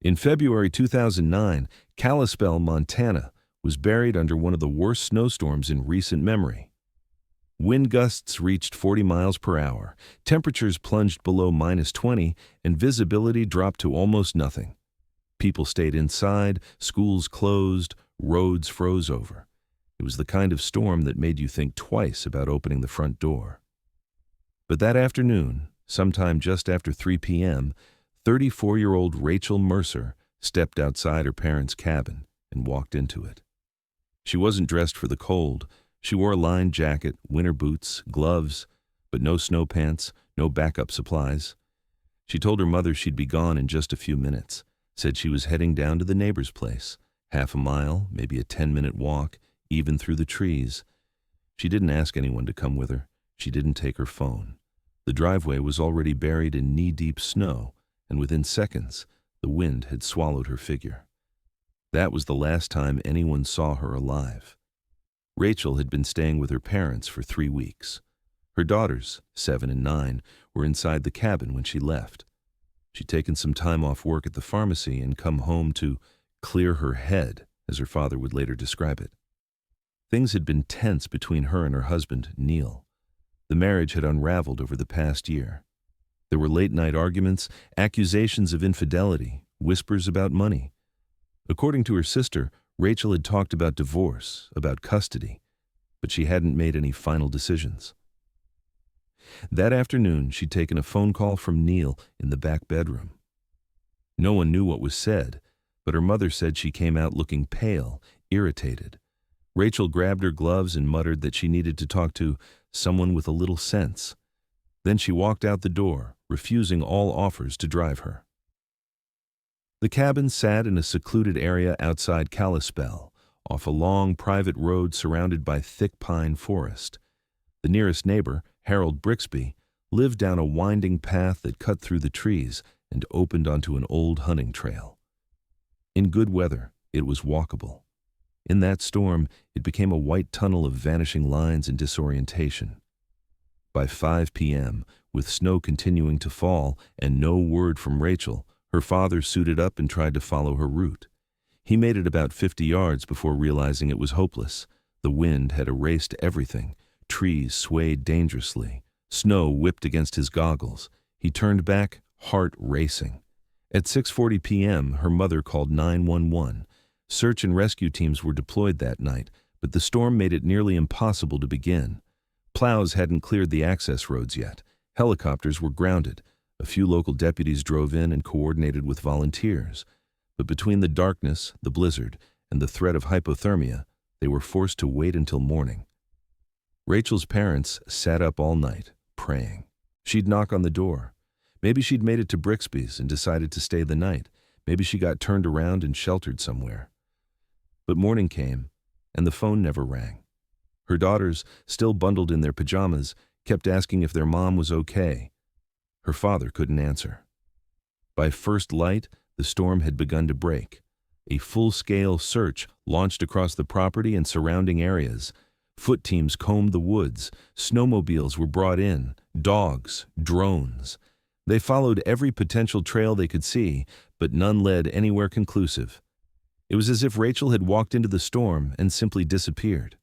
In February 2009, Kalispell, Montana, was buried under one of the worst snowstorms in recent memory. Wind gusts reached 40 miles per hour, temperatures plunged below -20, and visibility dropped to almost nothing. People stayed inside, schools closed, roads froze over. It was the kind of storm that made you think twice about opening the front door. But that afternoon, sometime just after 3 p.m., 34-year-old Rachel Mercer stepped outside her parents' cabin and walked into it. She wasn't dressed for the cold. She wore a lined jacket, winter boots, gloves, but no snow pants, no backup supplies. She told her mother she'd be gone in just a few minutes, said she was heading down to the neighbor's place, half a mile, maybe a 10-minute walk, even through the trees. She didn't ask anyone to come with her. She didn't take her phone. The driveway was already buried in knee-deep snow, and within seconds, the wind had swallowed her figure. That was the last time anyone saw her alive. Rachel had been staying with her parents for 3 weeks. Her daughters, 7 and 9, were inside the cabin when she left. She'd taken some time off work at the pharmacy and come home to clear her head, as her father would later describe it. Things had been tense between her and her husband, Neil. The marriage had unraveled over the past year. There were late-night arguments, accusations of infidelity, whispers about money. According to her sister, Rachel had talked about divorce, about custody, but she hadn't made any final decisions. That afternoon, she'd taken a phone call from Neil in the back bedroom. No one knew what was said, but her mother said she came out looking pale, irritated. Rachel grabbed her gloves and muttered that she needed to talk to someone with a little sense. Then she walked out the door, refusing all offers to drive her. The cabin sat in a secluded area outside Kalispell, off a long private road surrounded by thick pine forest. The nearest neighbor, Harold Brixby, lived down a winding path that cut through the trees and opened onto an old hunting trail. In good weather, it was walkable. In that storm, it became a white tunnel of vanishing lines and disorientation. By 5 p.m., with snow continuing to fall and no word from Rachel, her father suited up and tried to follow her route. He made it about 50 yards before realizing it was hopeless. The wind had erased everything. Trees swayed dangerously. Snow whipped against his goggles. He turned back, heart racing. At 6:40 p.m., her mother called 911. Search and rescue teams were deployed that night, but the storm made it nearly impossible to begin. Plows hadn't cleared the access roads yet. Helicopters were grounded. A few local deputies drove in and coordinated with volunteers. But between the darkness, the blizzard, and the threat of hypothermia, they were forced to wait until morning. Rachel's parents sat up all night, praying. She'd knock on the door. Maybe she'd made it to Brixby's and decided to stay the night. Maybe she got turned around and sheltered somewhere. But morning came, and the phone never rang. Her daughters, still bundled in their pajamas, kept asking if their mom was okay. Her father couldn't answer. By first light, the storm had begun to break. A full-scale search launched across the property and surrounding areas. Foot teams combed the woods. Snowmobiles were brought in. Dogs, drones. They followed every potential trail they could see, but none led anywhere conclusive. It was as if Rachel had walked into the storm and simply disappeared.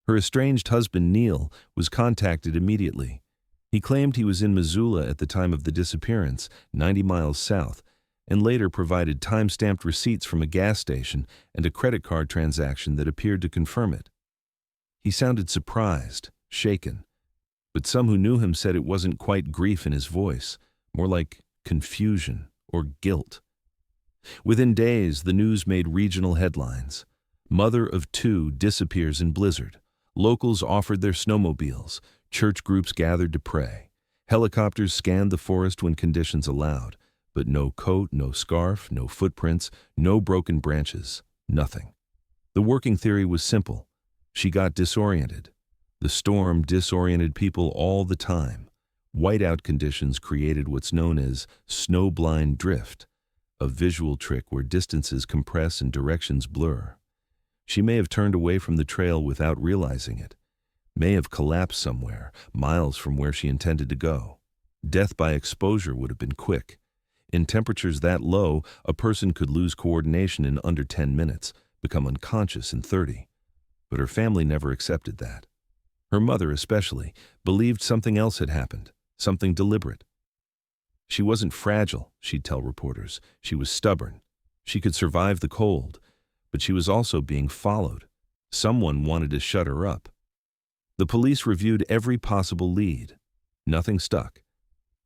Her estranged husband, Neil, was contacted immediately. He claimed he was in Missoula at the time of the disappearance, 90 miles south, and later provided time-stamped receipts from a gas station and a credit card transaction that appeared to confirm it. He sounded surprised, shaken, but some who knew him said it wasn't quite grief in his voice, more like confusion or guilt. Within days, the news made regional headlines. Mother of 2 disappears in blizzard. Locals offered their snowmobiles. Church groups gathered to pray. Helicopters scanned the forest when conditions allowed, but no coat, no scarf, no footprints, no broken branches, nothing. The working theory was simple. She got disoriented. The storm disoriented people all the time. Whiteout conditions created what's known as snowblind drift, a visual trick where distances compress and directions blur. She may have turned away from the trail without realizing it, may have collapsed somewhere, miles from where she intended to go. Death by exposure would have been quick. In temperatures that low, a person could lose coordination in under 10 minutes, become unconscious in 30. But her family never accepted that. Her mother especially believed something else had happened, something deliberate. She wasn't fragile, she'd tell reporters. She was stubborn. She could survive the cold, but she was also being followed. Someone wanted to shut her up. The police reviewed every possible lead. Nothing stuck.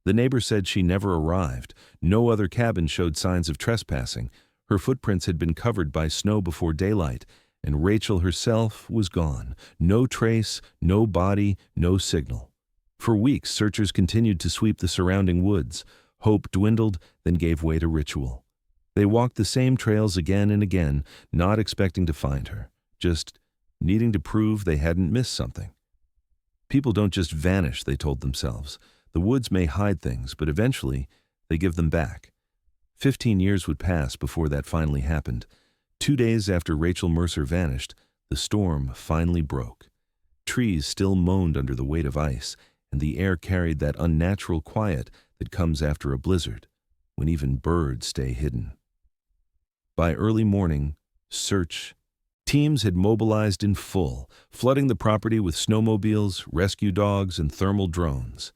The neighbor said she never arrived. No other cabin showed signs of trespassing. Her footprints had been covered by snow before daylight, and Rachel herself was gone. No trace, no body, no signal. For weeks, searchers continued to sweep the surrounding woods. Hope dwindled, then gave way to ritual. They walked the same trails again and again, not expecting to find her, just needing to prove they hadn't missed something. People don't just vanish, they told themselves. The woods may hide things, but eventually they give them back. 15 years would pass before that finally happened. 2 days after Rachel Mercer vanished, the storm finally broke. Trees still moaned under the weight of ice, and the air carried that unnatural quiet that comes after a blizzard, when even birds stay hidden. By early morning, search teams had mobilized in full, flooding the property with snowmobiles, rescue dogs, and thermal drones.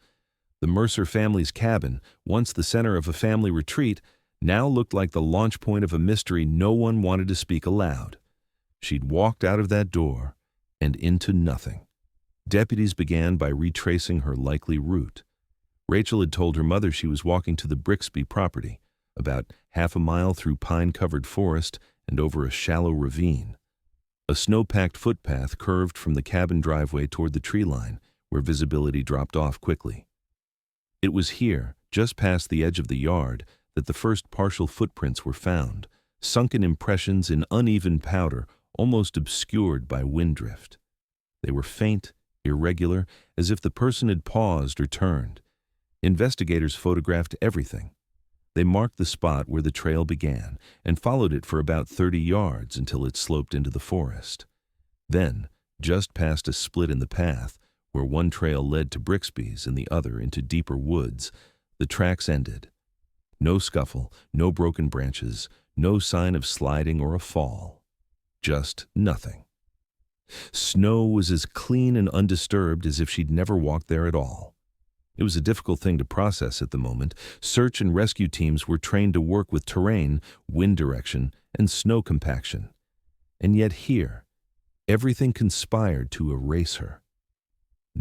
The Mercer family's cabin, once the center of a family retreat, now looked like the launch point of a mystery no one wanted to speak aloud. She'd walked out of that door and into nothing. Deputies began by retracing her likely route. Rachel had told her mother she was walking to the Brixby property, about half a mile through pine-covered forest and over a shallow ravine. A snow-packed footpath curved from the cabin driveway toward the tree line, where visibility dropped off quickly. It was here, just past the edge of the yard, that the first partial footprints were found, sunken impressions in uneven powder, almost obscured by wind drift. They were faint, irregular, as if the person had paused or turned. Investigators photographed everything. They marked the spot where the trail began and followed it for about 30 yards until it sloped into the forest. Then, just past a split in the path, where one trail led to Brixby's and the other into deeper woods, the tracks ended. No scuffle, no broken branches, no sign of sliding or a fall. Just nothing. Snow was as clean and undisturbed as if she'd never walked there at all. It was a difficult thing to process at the moment. Search and rescue teams were trained to work with terrain, wind direction, and snow compaction. And yet here, everything conspired to erase her.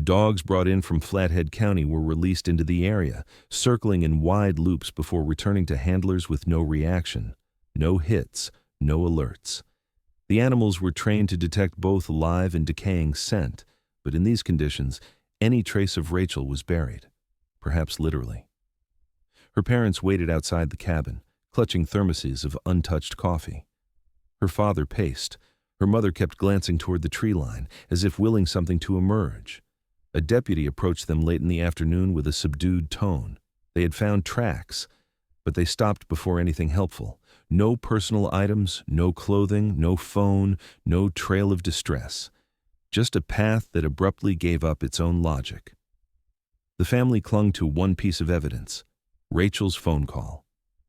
Dogs brought in from Flathead County were released into the area, circling in wide loops before returning to handlers with no reaction, no hits, no alerts. The animals were trained to detect both live and decaying scent, but in these conditions, any trace of Rachel was buried, perhaps literally. Her parents waited outside the cabin, clutching thermoses of untouched coffee. Her father paced. Her mother kept glancing toward the tree line, as if willing something to emerge. A deputy approached them late in the afternoon with a subdued tone. They had found tracks, but they stopped before anything helpful. No personal items, no clothing, no phone, no trail of distress. Just a path that abruptly gave up its own logic. The family clung to one piece of evidence, Rachel's phone call,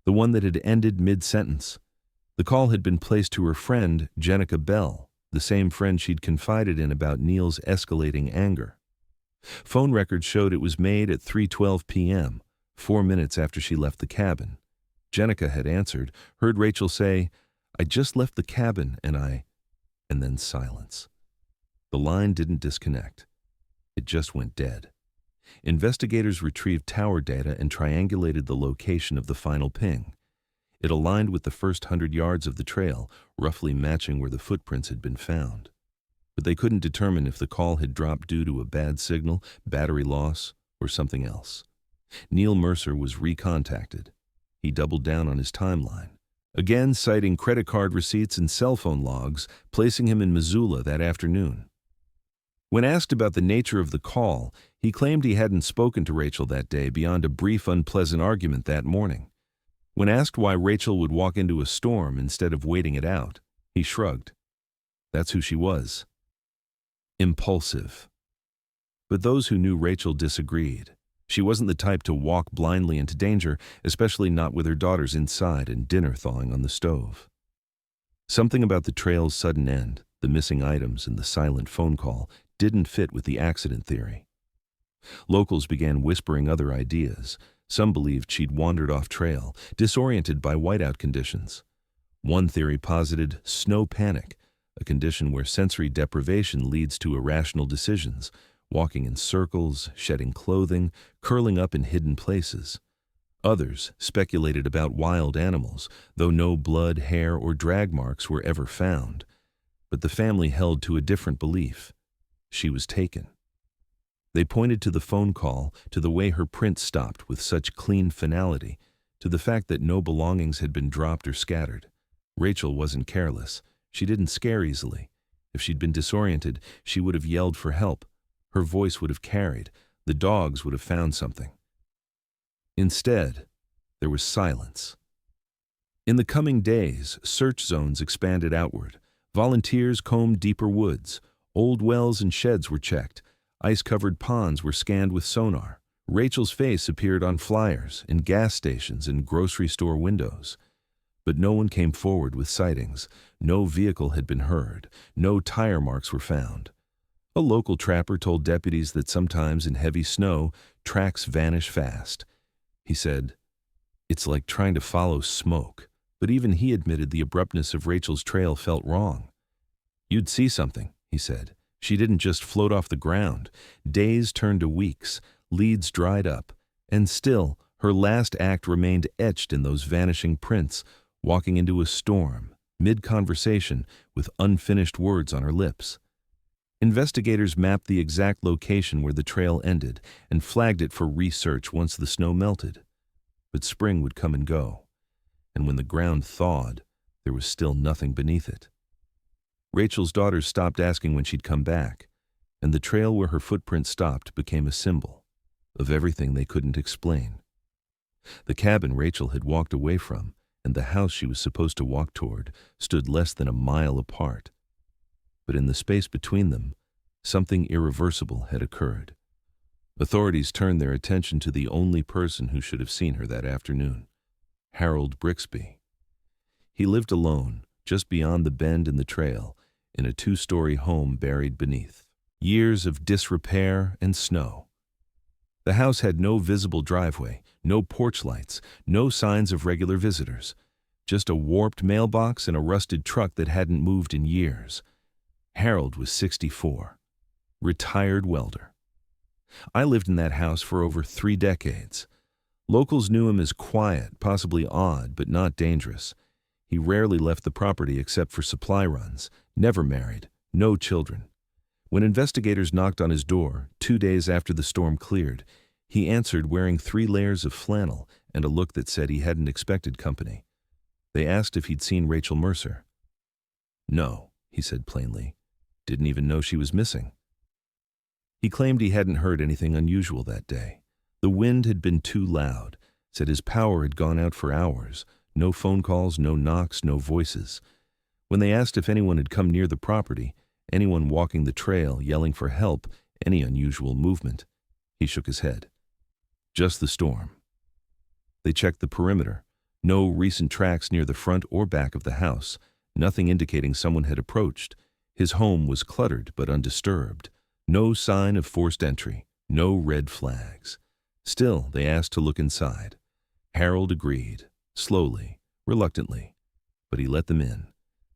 the one that had ended mid-sentence. The call had been placed to her friend, Jenica Bell, the same friend she'd confided in about Neil's escalating anger. Phone records showed it was made at 3:12 p.m., 4 minutes after she left the cabin. Jenica had answered, heard Rachel say, "I just left the cabin and then silence. The line didn't disconnect. It just went dead. Investigators retrieved tower data and triangulated the location of the final ping. It aligned with the first 100 yards of the trail, roughly matching where the footprints had been found. But they couldn't determine if the call had dropped due to a bad signal, battery loss, or something else. Neil Mercer was recontacted. He doubled down on his timeline, again citing credit card receipts and cell phone logs, placing him in Missoula that afternoon. When asked about the nature of the call, he claimed he hadn't spoken to Rachel that day beyond a brief, unpleasant argument that morning. When asked why Rachel would walk into a storm instead of waiting it out, he shrugged. That's who she was. Impulsive. But those who knew Rachel disagreed. She wasn't the type to walk blindly into danger, especially not with her daughters inside and dinner thawing on the stove. Something about the trail's sudden end, the missing items, and the silent phone call didn't fit with the accident theory. Locals began whispering other ideas. Some believed she'd wandered off trail, disoriented by whiteout conditions. One theory posited snow panic, a condition where sensory deprivation leads to irrational decisions, walking in circles, shedding clothing, curling up in hidden places. Others speculated about wild animals, though no blood, hair, or drag marks were ever found. But the family held to a different belief. She was taken. They pointed to the phone call, to the way her print stopped with such clean finality, to the fact that no belongings had been dropped or scattered. Rachel wasn't careless. She didn't scare easily. If she'd been disoriented, she would have yelled for help. Her voice would have carried. The dogs would have found something. Instead, there was silence. In the coming days, search zones expanded outward. Volunteers combed deeper woods. Old wells and sheds were checked. Ice-covered ponds were scanned with sonar. Rachel's face appeared on flyers, in gas stations and grocery store windows. But no one came forward with sightings. No vehicle had been heard. No tire marks were found. A local trapper told deputies that sometimes in heavy snow, tracks vanish fast. He said, "It's like trying to follow smoke." But even he admitted the abruptness of Rachel's trail felt wrong. "You'd see something," he said. "She didn't just float off the ground. Days turned to weeks, leads dried up, and still her last act remained etched in those vanishing prints, walking into a storm, mid-conversation, with unfinished words on her lips." Investigators mapped the exact location where the trail ended and flagged it for research once the snow melted. But spring would come and go, and when the ground thawed, there was still nothing beneath it. Rachel's daughters stopped asking when she'd come back, and the trail where her footprint stopped became a symbol of everything they couldn't explain. The cabin Rachel had walked away from and the house she was supposed to walk toward stood less than a mile apart. But in the space between them, something irreversible had occurred. Authorities turned their attention to the only person who should have seen her that afternoon, Harold Brixby. He lived alone, just beyond the bend in the trail, in a 2-story home buried beneath years of disrepair and snow. The house had no visible driveway, no porch lights, no signs of regular visitors, just a warped mailbox and a rusted truck that hadn't moved in years. Harold was 64, retired welder. I lived in that house for over 3 decades. Locals knew him as quiet, possibly odd, but not dangerous. He rarely left the property except for supply runs, never married, no children. When investigators knocked on his door, 2 days after the storm cleared, he answered wearing 3 layers of flannel and a look that said he hadn't expected company. They asked if he'd seen Rachel Mercer. "No," he said plainly. "Didn't even know she was missing." He claimed he hadn't heard anything unusual that day. The wind had been too loud, said his power had gone out for hours, no phone calls, no knocks, no voices. When they asked if anyone had come near the property, anyone walking the trail, yelling for help, any unusual movement, he shook his head. Just the storm. They checked the perimeter. No recent tracks near the front or back of the house, nothing indicating someone had approached. His home was cluttered but undisturbed. No sign of forced entry, no red flags. Still, they asked to look inside. Harold agreed, slowly, reluctantly, but he let them in.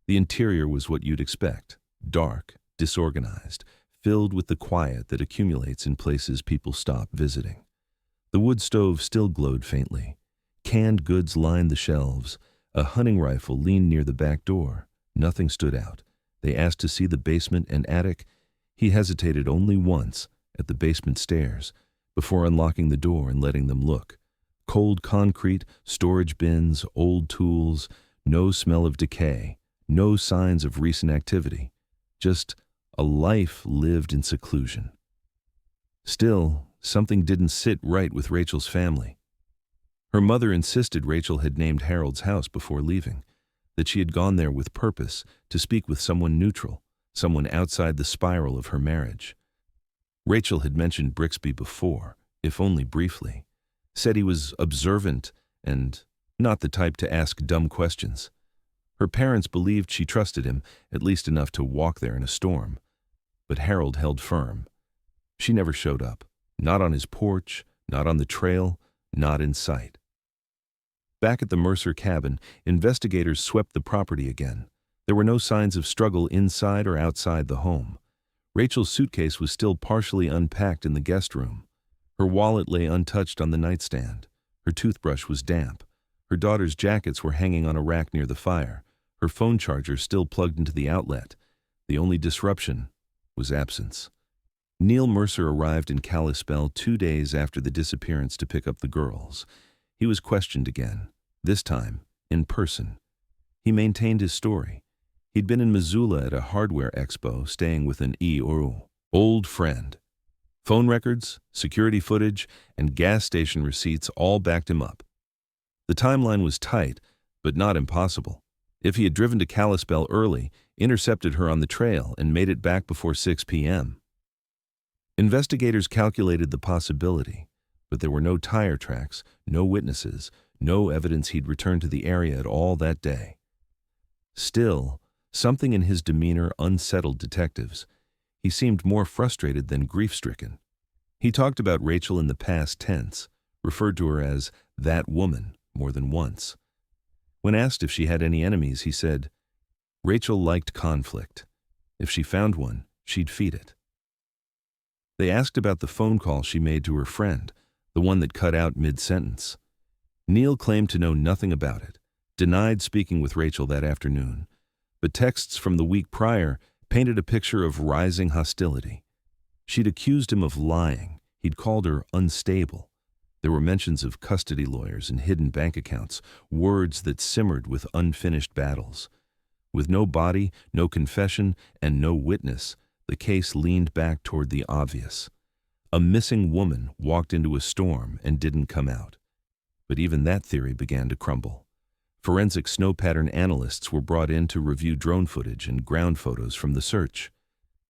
The interior was what you'd expect, dark, disorganized, filled with the quiet that accumulates in places people stop visiting. The wood stove still glowed faintly. Canned goods lined the shelves. A hunting rifle leaned near the back door. Nothing stood out. They asked to see the basement and attic. He hesitated only once, at the basement stairs, before unlocking the door and letting them look. Cold concrete, storage bins, old tools, no smell of decay, no signs of recent activity. Just a life lived in seclusion. Still, something didn't sit right with Rachel's family. Her mother insisted Rachel had named Harold's house before leaving, that she had gone there with purpose, to speak with someone neutral, someone outside the spiral of her marriage. Rachel had mentioned Brixby before, if only briefly. Said he was observant and not the type to ask dumb questions. Her parents believed she trusted him, at least enough to walk there in a storm. But Harold held firm. She never showed up. Not on his porch, not on the trail, not in sight. Back at the Mercer cabin, investigators swept the property again. There were no signs of struggle inside or outside the home. Rachel's suitcase was still partially unpacked in the guest room. Her wallet lay untouched on the nightstand. Her toothbrush was damp. Her daughter's jackets were hanging on a rack near the fire. Her phone charger still plugged into the outlet. The only disruption was absence. Neil Mercer arrived in Kalispell 2 days after the disappearance to pick up the girls. He was questioned again, this time in person. He maintained his story. He'd been in Missoula at a hardware expo, staying with an old friend. Phone records, security footage, and gas station receipts all backed him up. The timeline was tight, but not impossible. If he had driven to Kalispell early, intercepted her on the trail, and made it back before 6 p.m. Investigators calculated the possibility, but there were no tire tracks, no witnesses, no evidence he'd returned to the area at all that day. Still, something in his demeanor unsettled detectives. He seemed more frustrated than grief-stricken. He talked about Rachel in the past tense, referred to her as that woman more than once. When asked if she had any enemies, he said, "Rachel liked conflict. If she found one, she'd feed it." They asked about the phone call she made to her friend, the one that cut out mid-sentence. Neil claimed to know nothing about it, denied speaking with Rachel that afternoon, but texts from the week prior painted a picture of rising hostility. She'd accused him of lying. He'd called her unstable. There were mentions of custody lawyers and hidden bank accounts, words that simmered with unfinished battles. With no body, no confession, and no witness, the case leaned back toward the obvious. A missing woman walked into a storm and didn't come out. But even that theory began to crumble. Forensic snow pattern analysts were brought in to review drone footage and ground photos from the search.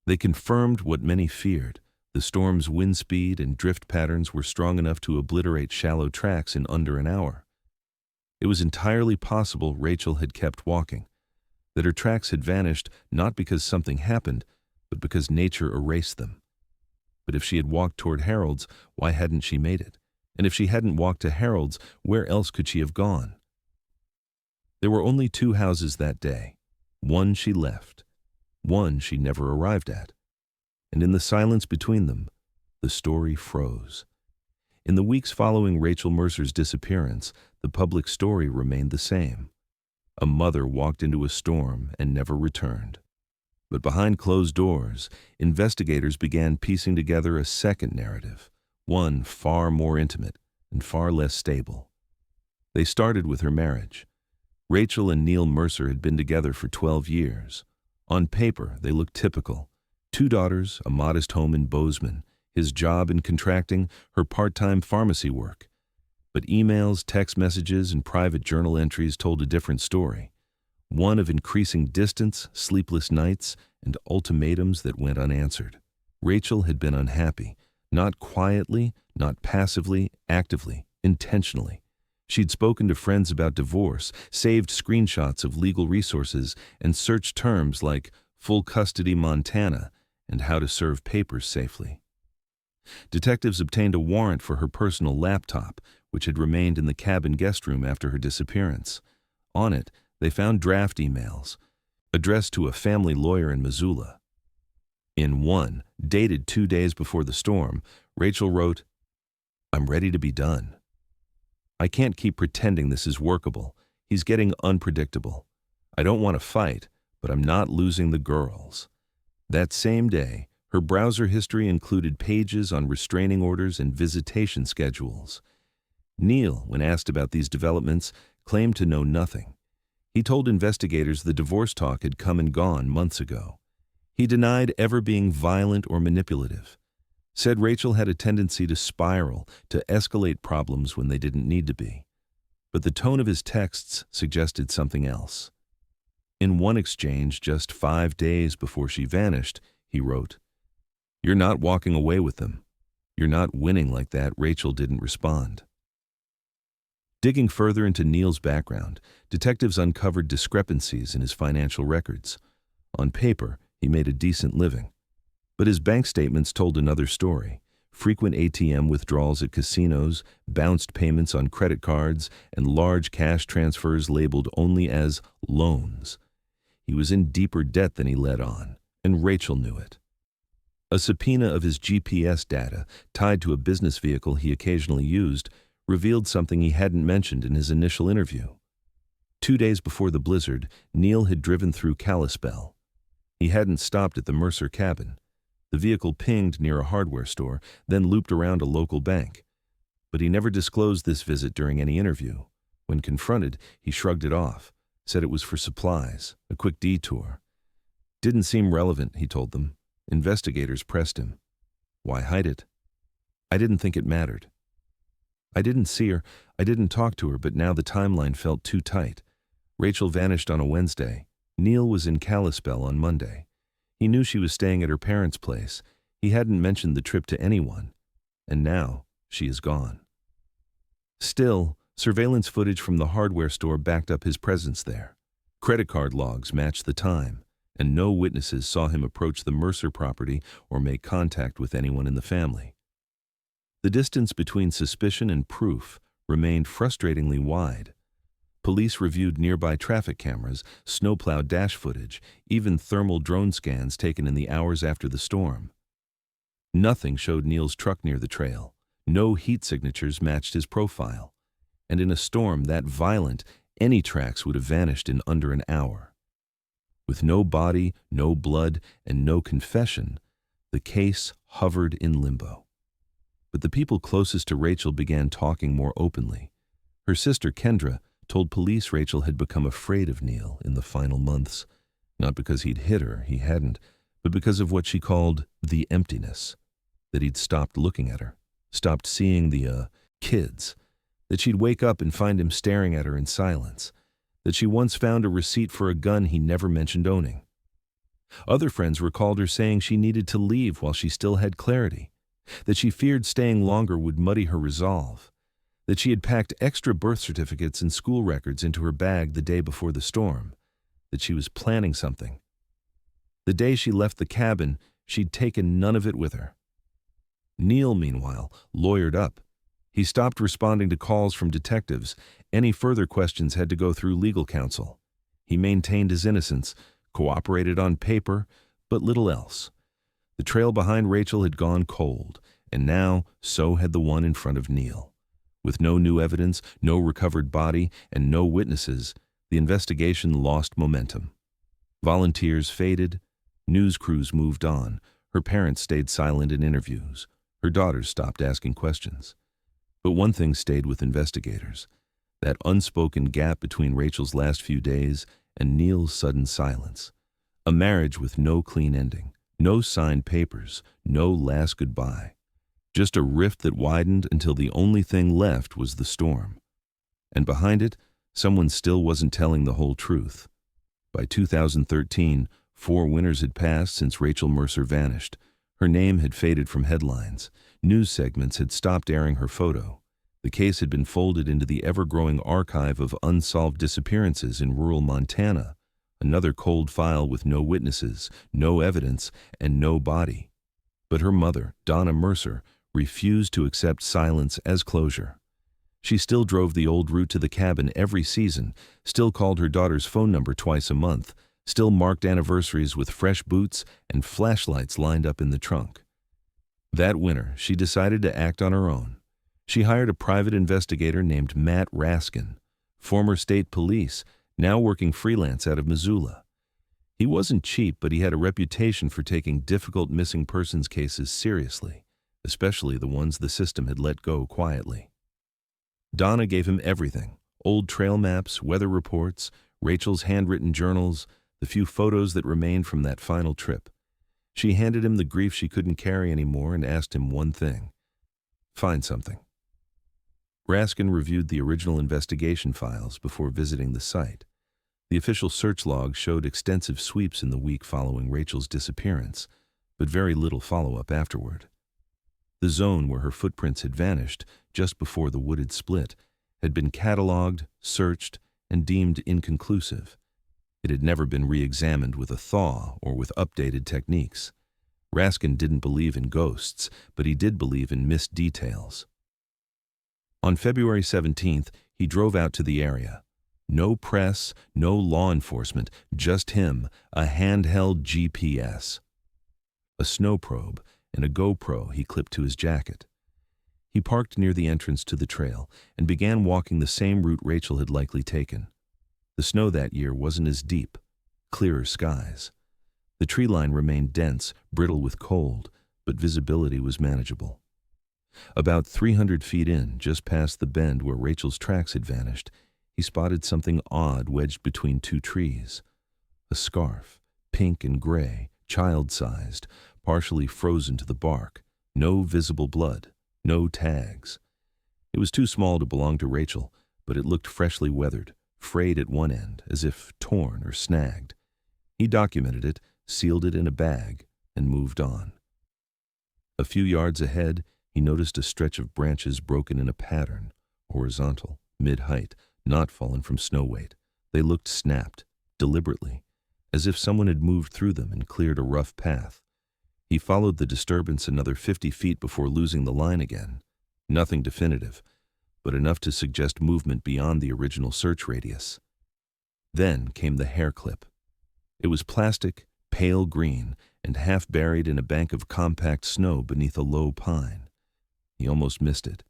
They confirmed what many feared. The storm's wind speed and drift patterns were strong enough to obliterate shallow tracks in under an hour. It was entirely possible Rachel had kept walking, that her tracks had vanished not because something happened, but because nature erased them. But if she had walked toward Harold's, why hadn't she made it? And if she hadn't walked to Harold's, where else could she have gone? There were only 2 houses that day. One she left. One she never arrived at. And in the silence between them, the story froze. In the weeks following Rachel Mercer's disappearance, the public story remained the same. A mother walked into a storm and never returned. But behind closed doors, investigators began piecing together a second narrative, one far more intimate and far less stable. They started with her marriage. Rachel and Neil Mercer had been together for 12 years. On paper, they looked typical. 2 daughters, a modest home in Bozeman, his job in contracting, her part-time pharmacy work. But emails, text messages, and private journal entries told a different story. One of increasing distance, sleepless nights, and ultimatums that went unanswered. Rachel had been unhappy, not quietly, not passively, actively, intentionally. She'd spoken to friends about divorce, saved screenshots of legal resources, and searched terms like full custody Montana and how to serve papers safely. Detectives obtained a warrant for her personal laptop, which had remained in the cabin guest room after her disappearance. On it, they found draft emails, addressed to a family lawyer in Missoula. In one, dated 2 days before the storm, Rachel wrote, "I'm ready to be done. I can't keep pretending this is workable. He's getting unpredictable. I don't want to fight, but I'm not losing the girls." That same day, her browser history included pages on restraining orders and visitation schedules. Neil, when asked about these developments, claimed to know nothing. He told investigators the divorce talk had come and gone months ago. He denied ever being violent or manipulative. Said Rachel had a tendency to spiral, to escalate problems when they didn't need to be. But the tone of his texts suggested something else. In one exchange, just 5 days before she vanished, he wrote, "You're not walking away with them. "You're not winning like that." Rachel didn't respond. Digging further into Neil's background, detectives uncovered discrepancies in his financial records. On paper, he made a decent living. But his bank statements told another story. Frequent ATM withdrawals at casinos, bounced payments on credit cards, and large cash transfers labeled only as loans. He was in deeper debt than he let on, and Rachel knew it. A subpoena of his GPS data, tied to a business vehicle he occasionally used, revealed something he hadn't mentioned in his initial interview. 2 days before the blizzard, Neil had driven through Kalispell. He hadn't stopped at the Mercer cabin. The vehicle pinged near a hardware store, then looped around a local bank. But he never disclosed this visit during any interview. When confronted, he shrugged it off, said it was for supplies, a quick detour. Didn't seem relevant, he told them. Investigators pressed him. Why hide it? I didn't think it mattered. I didn't see her, I didn't talk to her, but now the timeline felt too tight. Rachel vanished on a Wednesday. Neil was in Kalispell on Monday. He knew she was staying at her parents' place. He hadn't mentioned the trip to anyone. And now, she is gone. Still, surveillance footage from the hardware store backed up his presence there. Credit card logs matched the time, and no witnesses saw him approach the Mercer property or make contact with anyone in the family. The distance between suspicion and proof remained frustratingly wide. Police reviewed nearby traffic cameras, snowplow dash footage, even thermal drone scans taken in the hours after the storm. Nothing showed Neil's truck near the trail. No heat signatures matched his profile. And in a storm that violent, any tracks would have vanished in under an hour. With no body, no blood, and no confession, the case hovered in limbo. But the people closest to Rachel began talking more openly. Her sister, Kendra, told police Rachel had become afraid of Neil in the final months, not because he'd hit her, he hadn't, but because of what she called the emptiness, that he'd stopped looking at her, stopped seeing the kids, that she'd wake up and find him staring at her in silence, that she once found a receipt for a gun he never mentioned owning. Other friends recalled her saying she needed to leave while she still had clarity, that she feared staying longer would muddy her resolve, that she had packed extra birth certificates and school records into her bag the day before the storm, that she was planning something. The day she left the cabin, she'd taken none of it with her. Neil, meanwhile, lawyered up. He stopped responding to calls from detectives. Any further questions had to go through legal counsel. He maintained his innocence, cooperated on paper, but little else. The trail behind Rachel had gone cold, and now so had the one in front of Neil. With no new evidence, no recovered body, and no witnesses, the investigation lost momentum. Volunteers faded, news crews moved on, her parents stayed silent in interviews, her daughters stopped asking questions. But one thing stayed with investigators, that unspoken gap between Rachel's last few days and Neil's sudden silence. A marriage with no clean ending, no signed papers, no last goodbye. Just a rift that widened until the only thing left was the storm. And behind it, someone still wasn't telling the whole truth. By 2013, 4 winters had passed since Rachel Mercer vanished. Her name had faded from headlines. News segments had stopped airing her photo. The case had been folded into the ever-growing archive of unsolved disappearances in rural Montana, another cold file with no witnesses, no evidence, and no body. But her mother, Donna Mercer, refused to accept silence as closure. She still drove the old route to the cabin every season, still called her daughter's phone number twice a month, still marked anniversaries with fresh boots and flashlights lined up in the trunk. That winter, she decided to act on her own. She hired a private investigator named Matt Raskin, former state police, now working freelance out of Missoula. He wasn't cheap, but he had a reputation for taking difficult missing persons cases seriously, especially the ones the system had let go quietly. Donna gave him everything: old trail maps, weather reports, Rachel's handwritten journals, the few photos that remained from that final trip. She handed him the grief she couldn't carry anymore and asked him one thing: find something. Raskin reviewed the original investigation files before visiting the site. The official search log showed extensive sweeps in the week following Rachel's disappearance, but very little follow-up afterward. The zone where her footprints had vanished just before the wooded split had been catalogued, searched, and deemed inconclusive. It had never been re-examined with a thaw or with updated techniques. Raskin didn't believe in ghosts, but he did believe in missed details. On February 17th, he drove out to the area. No press, no law enforcement, just him, a handheld GPS, a snow probe, and a GoPro he clipped to his jacket. He parked near the entrance to the trail and began walking the same route Rachel had likely taken. The snow that year wasn't as deep, clearer skies. The tree line remained dense, brittle with cold, but visibility was manageable. About 300 feet in, just past the bend where Rachel's tracks had vanished, he spotted something odd wedged between two trees. A scarf, pink and gray, child-sized, partially frozen to the bark, no visible blood, no tags. It was too small to belong to Rachel, but it looked freshly weathered, frayed at one end, as if torn or snagged. He documented it, sealed it in a bag, and moved on. A few yards ahead, he noticed a stretch of branches broken in a pattern, horizontal, mid-height, not fallen from snow weight. They looked snapped, deliberately, as if someone had moved through them and cleared a rough path. He followed the disturbance another 50 feet before losing the line again. Nothing definitive, but enough to suggest movement beyond the original search radius. Then came the hair clip. It was plastic, pale green, and half buried in a bank of compact snow beneath a low pine. He almost missed it.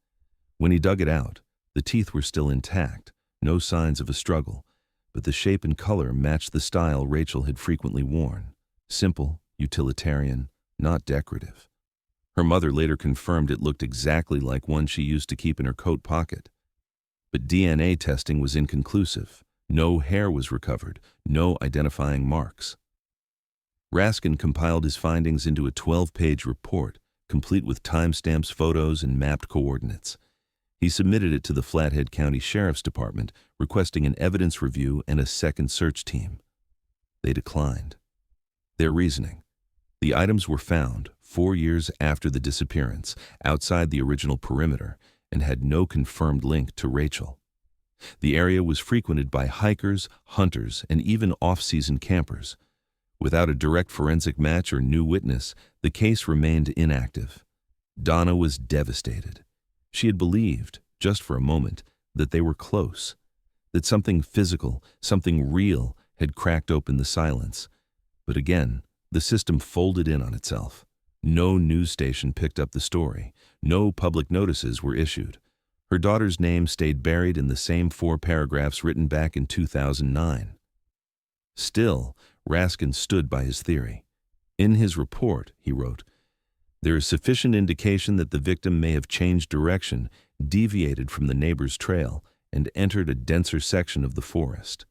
When he dug it out, the teeth were still intact, no signs of a struggle, but the shape and color matched the style Rachel had frequently worn. Simple, utilitarian, not decorative. Her mother later confirmed it looked exactly like one she used to keep in her coat pocket. But DNA testing was inconclusive. No hair was recovered, no identifying marks. Raskin compiled his findings into a 12-page report, complete with timestamps, photos, and mapped coordinates. He submitted it to the Flathead County Sheriff's Department, requesting an evidence review and a second search team. They declined. Their reasoning: the items were found 4 years after the disappearance, outside the original perimeter, and had no confirmed link to Rachel. The area was frequented by hikers, hunters, and even off-season campers. Without a direct forensic match or new witness, the case remained inactive. Donna was devastated. She had believed, just for a moment, that they were close, that something physical, something real, had cracked open the silence. But again, the system folded in on itself. No news station picked up the story. No public notices were issued. Her daughter's name stayed buried in the same 4 paragraphs written back in 2009. Still, Raskin stood by his theory. In his report, he wrote, "There is sufficient indication that the victim may have changed direction, deviated from the neighbor's trail, and entered a denser section of the forest.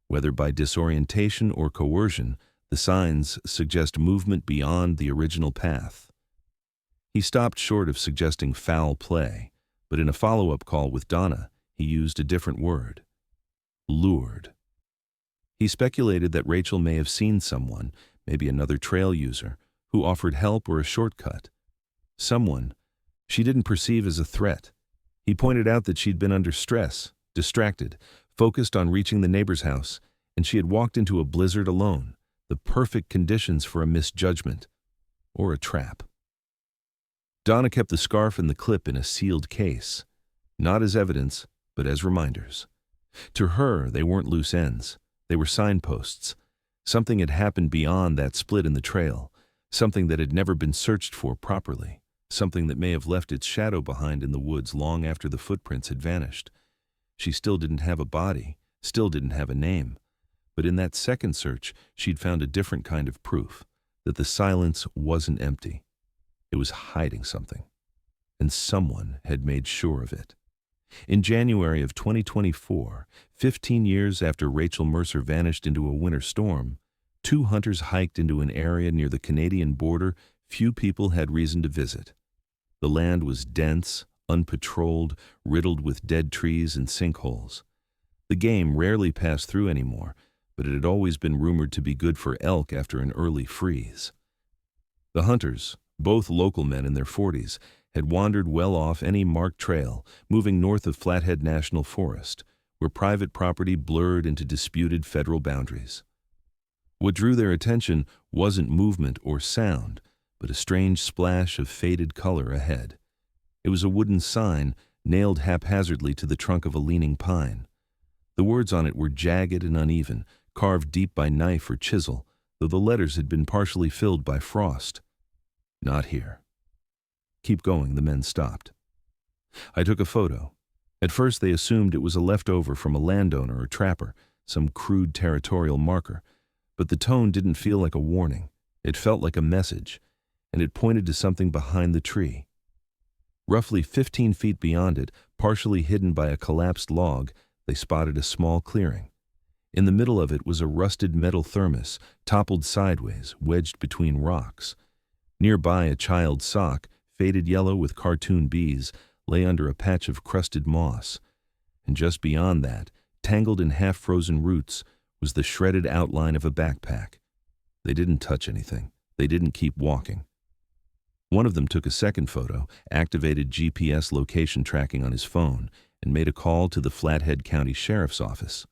Whether by disorientation or coercion, the signs suggest movement beyond the original path." He stopped short of suggesting foul play, but in a follow-up call with Donna, he used a different word: lured. He speculated that Rachel may have seen someone, maybe another trail user, who offered help or a shortcut. Someone she didn't perceive as a threat. He pointed out that she'd been under stress, distracted, focused on reaching the neighbor's house, and she had walked into a blizzard alone, the perfect conditions for a misjudgment or a trap. Donna kept the scarf and the clip in a sealed case, not as evidence, but as reminders. To her, they weren't loose ends. They were signposts. Something had happened beyond that split in the trail, something that had never been searched for properly, something that may have left its shadow behind in the woods long after the footprints had vanished. She still didn't have a body, still didn't have a name. But in that second search, she'd found a different kind of proof, that the silence wasn't empty. It was hiding something, and someone had made sure of it. In January of 2024, 15 years after Rachel Mercer vanished into a winter storm, 2 hunters hiked into an area near the Canadian border few people had reason to visit. The land was dense, unpatrolled, riddled with dead trees and sinkholes. The game rarely passed through anymore, but it had always been rumored to be good for elk after an early freeze. The hunters, both local men in their 40s, had wandered well off any marked trail, moving north of Flathead National Forest, where private property blurred into disputed federal boundaries. What drew their attention wasn't movement or sound, but a strange splash of faded color ahead. It was a wooden sign nailed haphazardly to the trunk of a leaning pine. The words on it were jagged and uneven, carved deep by knife or chisel, though the letters had been partially filled by frost. Not here. Keep going, the men stopped. I took a photo. At first they assumed it was a leftover from a landowner or trapper, some crude territorial marker, but the tone didn't feel like a warning. It felt like a message, and it pointed to something behind the tree. Roughly 15 feet beyond it, partially hidden by a collapsed log, they spotted a small clearing. In the middle of it was a rusted metal thermos, toppled sideways, wedged between rocks. Nearby, a child's sock, faded yellow with cartoon bees, lay under a patch of crusted moss. And just beyond that, tangled in half-frozen roots, was the shredded outline of a backpack. They didn't touch anything. They didn't keep walking. One of them took a second photo, activated GPS location tracking on his phone, and made a call to the Flathead County Sheriff's Office.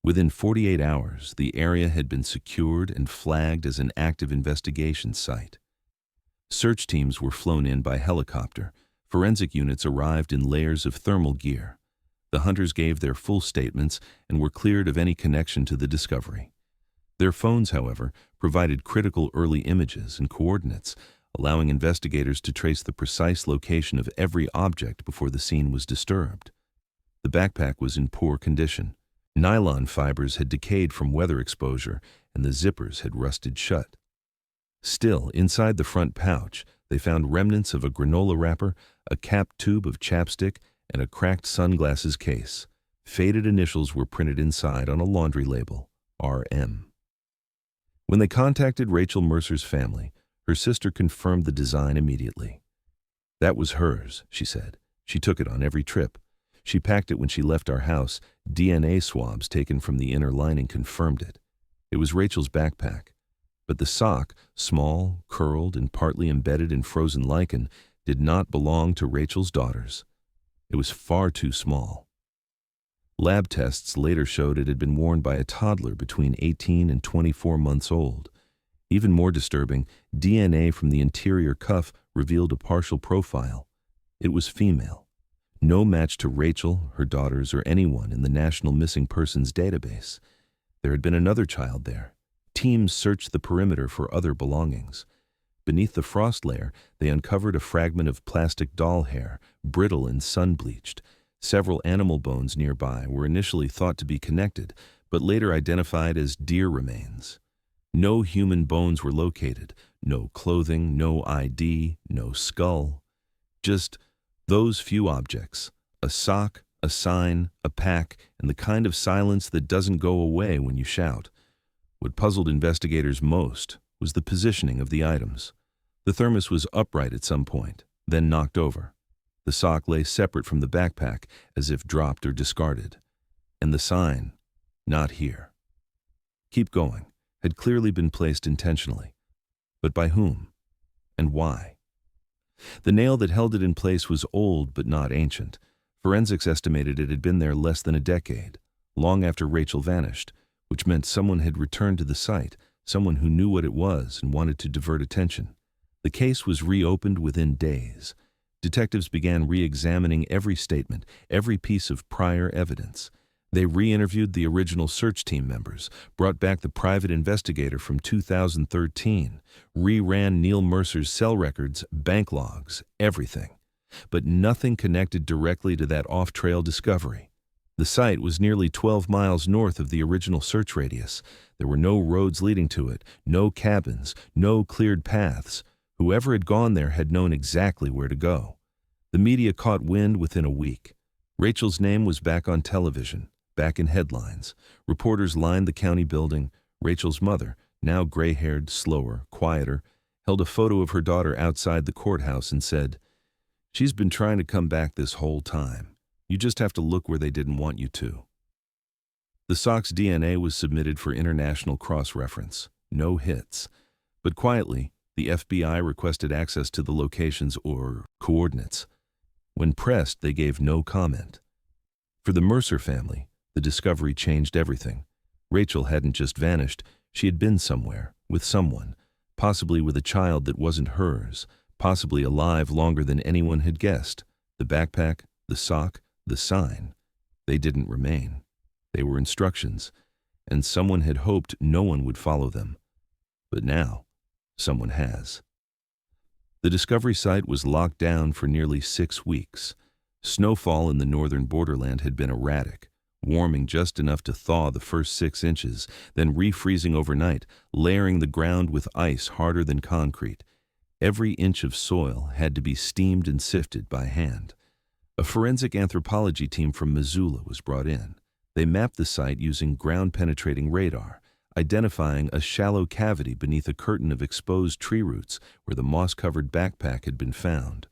Within 48 hours, the area had been secured and flagged as an active investigation site. Search teams were flown in by helicopter. Forensic units arrived in layers of thermal gear. The hunters gave their full statements and were cleared of any connection to the discovery. Their phones, however, provided critical early images and coordinates, allowing investigators to trace the precise location of every object before the scene was disturbed. The backpack was in poor condition. Nylon fibers had decayed from weather exposure, and the zippers had rusted shut. Still, inside the front pouch, they found remnants of a granola wrapper, a capped tube of chapstick, and a cracked sunglasses case. Faded initials were printed inside on a laundry label, RM. When they contacted Rachel Mercer's family, her sister confirmed the design immediately. That was hers, she said. She took it on every trip. She packed it when she left our house. DNA swabs taken from the inner lining confirmed it. It was Rachel's backpack. But the sock, small, curled, and partly embedded in frozen lichen, did not belong to Rachel's daughters. It was far too small. Lab tests later showed it had been worn by a toddler between 18 and 24 months old. Even more disturbing, DNA from the interior cuff revealed a partial profile. It was female. No match to Rachel, her daughters, or anyone in the National Missing Persons database. There had been another child there. Teams searched the perimeter for other belongings. Beneath the frost layer, they uncovered a fragment of plastic doll hair, brittle and sun-bleached. Several animal bones nearby were initially thought to be connected, but later identified as deer remains. No human bones were located, no clothing, no ID, no skull. Just those few objects, a sock, a sign, a pack, and the kind of silence that doesn't go away when you shout. What puzzled investigators most was the positioning of the items. The thermos was upright at some point, then knocked over. The sock lay separate from the backpack, as if dropped or discarded. And the sign, "Not here." "Keep going," had clearly been placed intentionally. But by whom? And why? The nail that held it in place was old but not ancient. Forensics estimated it had been there less than a decade, long after Rachel vanished, which meant someone had returned to the site, someone who knew what it was and wanted to divert attention. The case was reopened within days. Detectives began re-examining every statement, every piece of prior evidence. They re-interviewed the original search team members, brought back the private investigator from 2013, re-ran Neil Mercer's cell records, bank logs, everything. But nothing connected directly to that off-trail discovery. The site was nearly 12 miles north of the original search radius. There were no roads leading to it, no cabins, no cleared paths. Whoever had gone there had known exactly where to go. The media caught wind within a week. Rachel's name was back on television, back in headlines. Reporters lined the county building. Rachel's mother, now gray-haired, slower, quieter, held a photo of her daughter outside the courthouse and said, "She's been trying to come back this whole time. You just have to look where they didn't want you to." The sock's DNA was submitted for international cross-reference. No hits. But quietly, The FBI requested access to the locations or coordinates. When pressed, they gave no comment. For the Mercer family, the discovery changed everything. Rachel hadn't just vanished, she had been somewhere, with someone, possibly with a child that wasn't hers, possibly alive longer than anyone had guessed. The backpack, the sock, the sign. They didn't remain. They were instructions, and someone had hoped no one would follow them. But now, someone has. The discovery site was locked down for nearly 6 weeks. Snowfall in the northern borderland had been erratic, warming just enough to thaw the first 6 inches, then refreezing overnight, layering the ground with ice harder than concrete. Every inch of soil had to be steamed and sifted by hand. A forensic anthropology team from Missoula was brought in. They mapped the site using ground-penetrating radar, identifying a shallow cavity beneath a curtain of exposed tree roots where the moss-covered backpack had been found.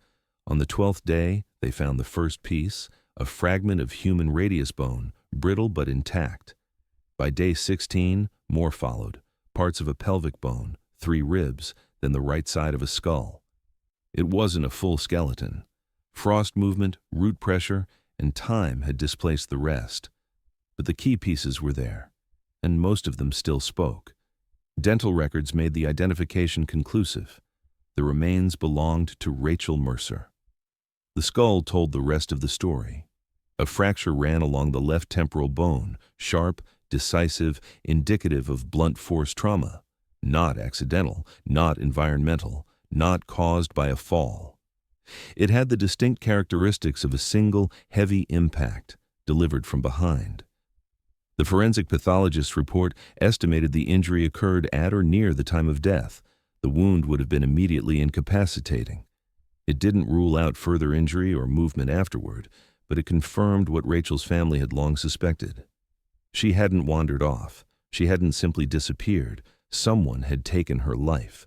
On the 12th day, they found the first piece, a fragment of human radius bone, brittle but intact. By day 16, more followed, parts of a pelvic bone, 3 ribs, then the right side of a skull. It wasn't a full skeleton. Frost movement, root pressure, and time had displaced the rest. But the key pieces were there, and most of them still spoke. Dental records made the identification conclusive. The remains belonged to Rachel Mercer. The skull told the rest of the story. A fracture ran along the left temporal bone, sharp, decisive, indicative of blunt force trauma. Not accidental, not environmental, not caused by a fall. It had the distinct characteristics of a single, heavy impact, delivered from behind. The forensic pathologist's report estimated the injury occurred at or near the time of death. The wound would have been immediately incapacitating. It didn't rule out further injury or movement afterward, but it confirmed what Rachel's family had long suspected. She hadn't wandered off. She hadn't simply disappeared. Someone had taken her life.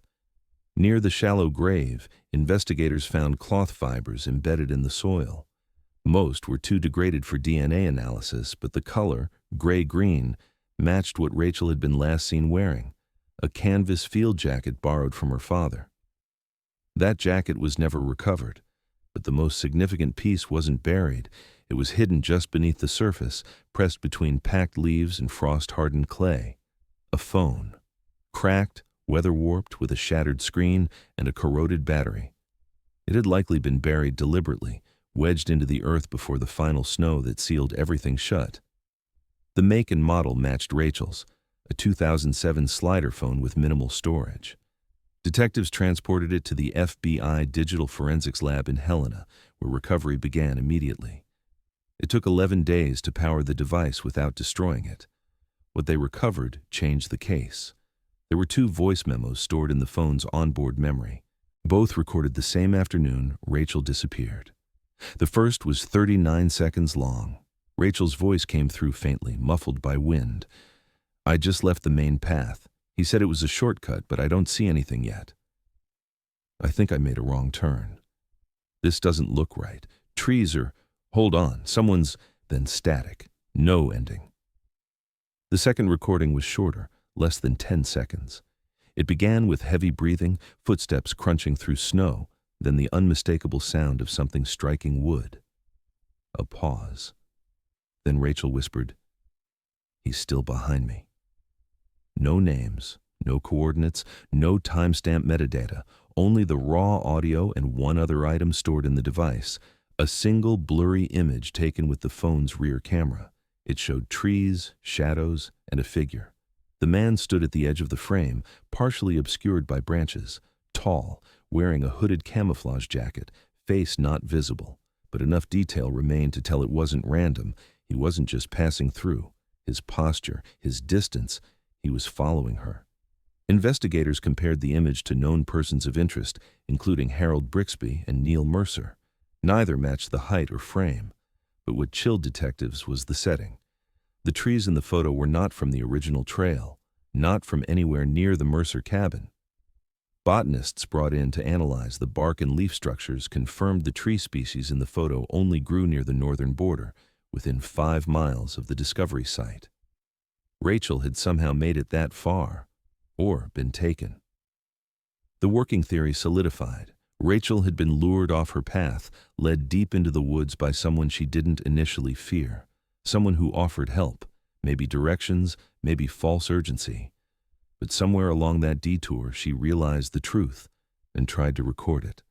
Near the shallow grave, investigators found cloth fibers embedded in the soil. Most were too degraded for DNA analysis, but the color, gray-green, matched what Rachel had been last seen wearing, a canvas field jacket borrowed from her father. That jacket was never recovered, but the most significant piece wasn't buried. It was hidden just beneath the surface, pressed between packed leaves and frost-hardened clay. A phone. Cracked, weather-warped, with a shattered screen and a corroded battery. It had likely been buried deliberately, wedged into the earth before the final snow that sealed everything shut. The make and model matched Rachel's, a 2007 slider phone with minimal storage. Detectives transported it to the FBI Digital Forensics Lab in Helena, where recovery began immediately. It took 11 days to power the device without destroying it. What they recovered changed the case. There were 2 voice memos stored in the phone's onboard memory. Both recorded the same afternoon Rachel disappeared. The first was 39 seconds long. Rachel's voice came through faintly, muffled by wind. "I just left the main path. He said it was a shortcut, but I don't see anything yet. I think I made a wrong turn. This doesn't look right. Trees are... Hold on, someone's..." Then static. No ending. The second recording was shorter, less than 10 seconds. It began with heavy breathing, footsteps crunching through snow, then the unmistakable sound of something striking wood. A pause. Then Rachel whispered, "He's still behind me." No names, no coordinates, no timestamp metadata, only the raw audio and 1 other item stored in the device, a single blurry image taken with the phone's rear camera. It showed trees, shadows, and a figure. The man stood at the edge of the frame, partially obscured by branches, tall, wearing a hooded camouflage jacket, face not visible, but enough detail remained to tell it wasn't random. He wasn't just passing through. His posture, his distance, he was following her. Investigators compared the image to known persons of interest, including Harold Brixby and Neil Mercer. Neither matched the height or frame, but what chilled detectives was the setting. The trees in the photo were not from the original trail, not from anywhere near the Mercer cabin. Botanists brought in to analyze the bark and leaf structures confirmed the tree species in the photo only grew near the northern border, within 5 miles of the discovery site. Rachel had somehow made it that far, or been taken. The working theory solidified. Rachel had been lured off her path, led deep into the woods by someone she didn't initially fear, someone who offered help, maybe directions, maybe false urgency. But somewhere along that detour, she realized the truth and tried to record it.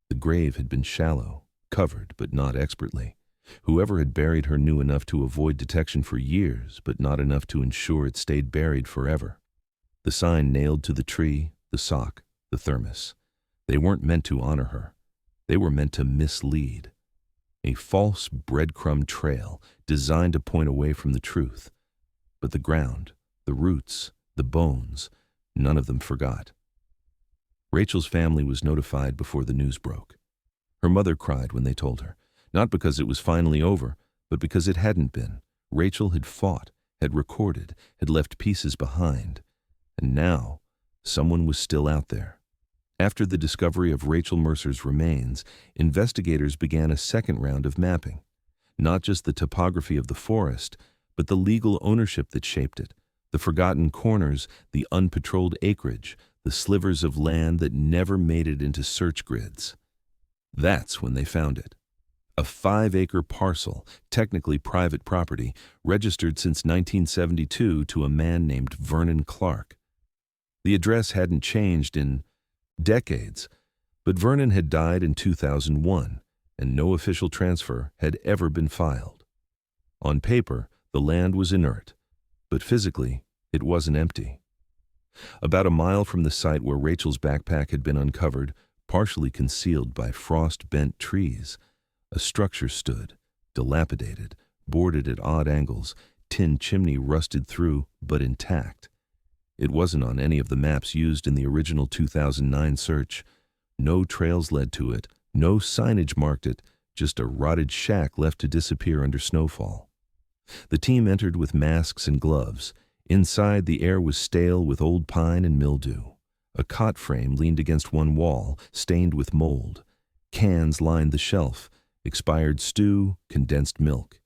The grave had been shallow, covered, but not expertly. Whoever had buried her knew enough to avoid detection for years, but not enough to ensure it stayed buried forever. The sign nailed to the tree, the sock, the thermos. They weren't meant to honor her. They were meant to mislead. A false breadcrumb trail designed to point away from the truth. But the ground, the roots, the bones, none of them forgot. Rachel's family was notified before the news broke. Her mother cried when they told her, not because it was finally over, but because it hadn't been. Rachel had fought, had recorded, had left pieces behind. And now, someone was still out there. After the discovery of Rachel Mercer's remains, investigators began a second round of mapping. Not just the topography of the forest, but the legal ownership that shaped it, the forgotten corners, the unpatrolled acreage, the slivers of land that never made it into search grids. That's when they found it. A 5-acre parcel, technically private property, registered since 1972 to a man named Vernon Clark. The address hadn't changed in decades, but Vernon had died in 2001, and no official transfer had ever been filed. On paper, the land was inert, but physically, it wasn't empty. About a mile from the site where Rachel's backpack had been uncovered, partially concealed by frost-bent trees, a structure stood, dilapidated, boarded at odd angles, tin chimney rusted through, but intact. It wasn't on any of the maps used in the original 2009 search. No trails led to it, no signage marked it, just a rotted shack left to disappear under snowfall. The team entered with masks and gloves. Inside, the air was stale with old pine and mildew. A cot frame leaned against one wall, stained with mold. Cans lined the shelf, expired stew, condensed milk.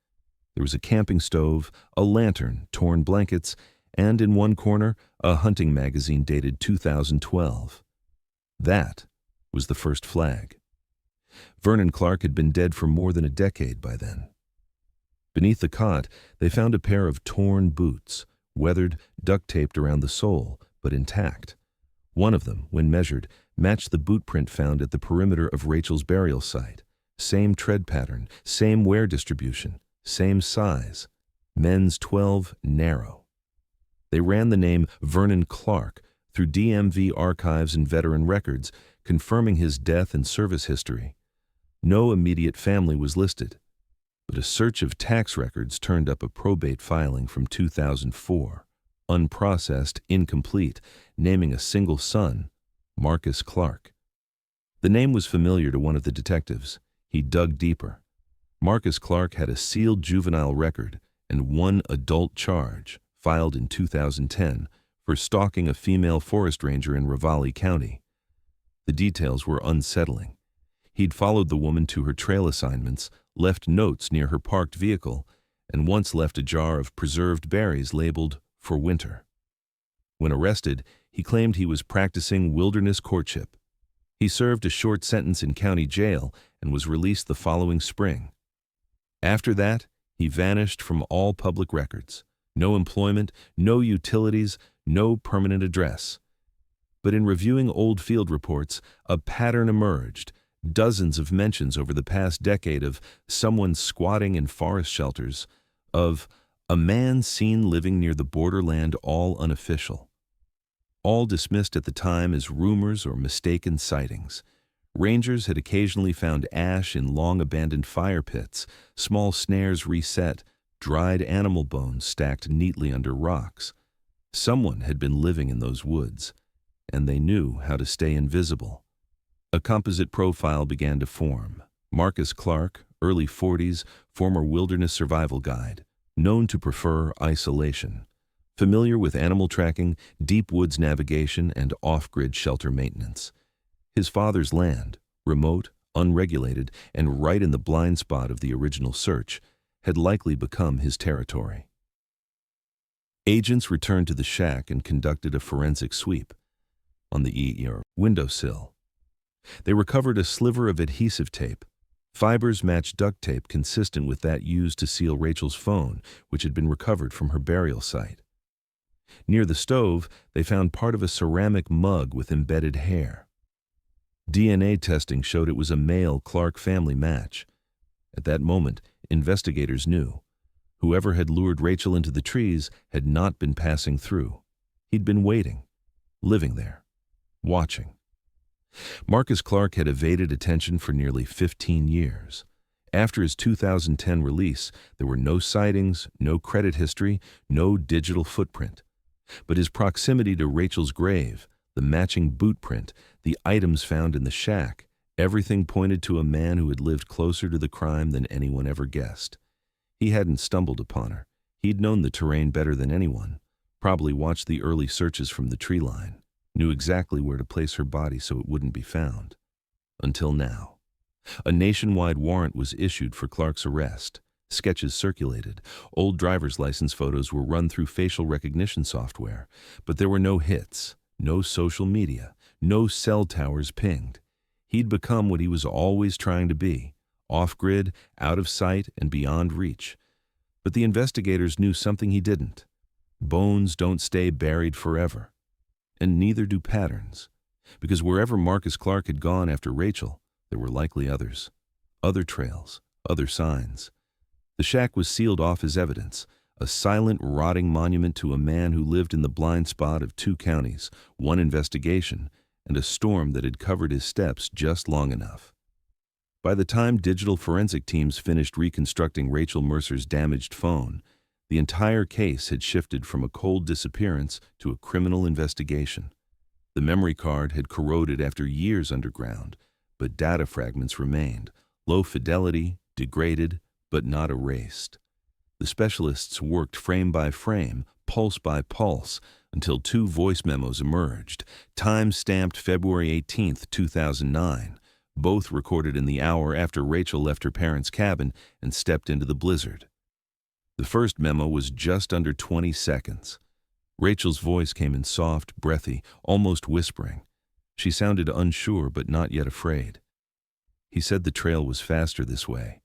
There was a camping stove, a lantern, torn blankets, and in one corner, a hunting magazine dated 2012. That was the first flag. Vernon Clark had been dead for more than a decade by then. Beneath the cot, they found a pair of torn boots, weathered, duct-taped around the sole, but intact. One of them, when measured, matched the boot print found at the perimeter of Rachel's burial site. Same tread pattern, same wear distribution, same size. Men's 12, narrow. They ran the name Vernon Clark through DMV archives and veteran records, confirming his death and service history. No immediate family was listed, but a search of tax records turned up a probate filing from 2004, unprocessed, incomplete, naming a single son, Marcus Clark. The name was familiar to one of the detectives. He dug deeper. Marcus Clark had a sealed juvenile record and one adult charge, filed in 2010, for stalking a female forest ranger in Ravalli County. The details were unsettling. He'd followed the woman to her trail assignments, left notes near her parked vehicle, and once left a jar of preserved berries labeled "for winter." When arrested, he claimed he was practicing wilderness courtship. He served a short sentence in county jail and was released the following spring. After that, he vanished from all public records. No employment, no utilities, no permanent address. But in reviewing old field reports, a pattern emerged. Dozens of mentions over the past decade of someone squatting in forest shelters, of a man seen living near the borderland, all unofficial. All dismissed at the time as rumors or mistaken sightings. Rangers had occasionally found ash in long-abandoned fire pits, small snares reset, dried animal bones stacked neatly under rocks. Someone had been living in those woods, and they knew how to stay invisible. A composite profile began to form. Marcus Clark, early 40s, former wilderness survival guide, known to prefer isolation. Familiar with animal tracking, deep woods navigation, and off-grid shelter maintenance. His father's land, remote, unregulated, and right in the blind spot of the original search, had likely become his territory. Agents returned to the shack and conducted a forensic sweep. on the windowsill. They recovered a sliver of adhesive tape. Fibers matched duct tape consistent with that used to seal Rachel's phone, which had been recovered from her burial site. Near the stove, they found part of a ceramic mug with embedded hair. DNA testing showed it was a male Clark family match. At that moment, investigators knew. Whoever had lured Rachel into the trees had not been passing through. He'd been waiting, living there, watching. Marcus Clark had evaded attention for nearly 15 years. After his 2010 release, there were no sightings, no credit history, no digital footprint. But his proximity to Rachel's grave, the matching boot print, the items found in the shack, everything pointed to a man who had lived closer to the crime than anyone ever guessed. He hadn't stumbled upon her. He'd known the terrain better than anyone, probably watched the early searches from the tree line, knew exactly where to place her body so it wouldn't be found. Until now. A nationwide warrant was issued for Clark's arrest. Sketches circulated. Old driver's license photos were run through facial recognition software. But there were no hits, no social media, no cell towers pinged. He'd become what he was always trying to be, off-grid, out of sight, and beyond reach. But the investigators knew something he didn't. Bones don't stay buried forever. And neither do patterns. Because wherever Marcus Clark had gone after Rachel, there were likely others. Other trails, other signs. The shack was sealed off as evidence, a silent, rotting monument to a man who lived in the blind spot of 2 counties, 1 investigation, and a storm that had covered his steps just long enough. By the time digital forensic teams finished reconstructing Rachel Mercer's damaged phone, the entire case had shifted from a cold disappearance to a criminal investigation. The memory card had corroded after years underground, but data fragments remained, low fidelity, degraded, but not erased. The specialists worked frame by frame, pulse by pulse, until 2 voice memos emerged, time-stamped February 18, 2009, both recorded in the hour after Rachel left her parents' cabin and stepped into the blizzard. The first memo was just under 20 seconds. Rachel's voice came in soft, breathy, almost whispering. She sounded unsure but not yet afraid. He said the trail was faster this way,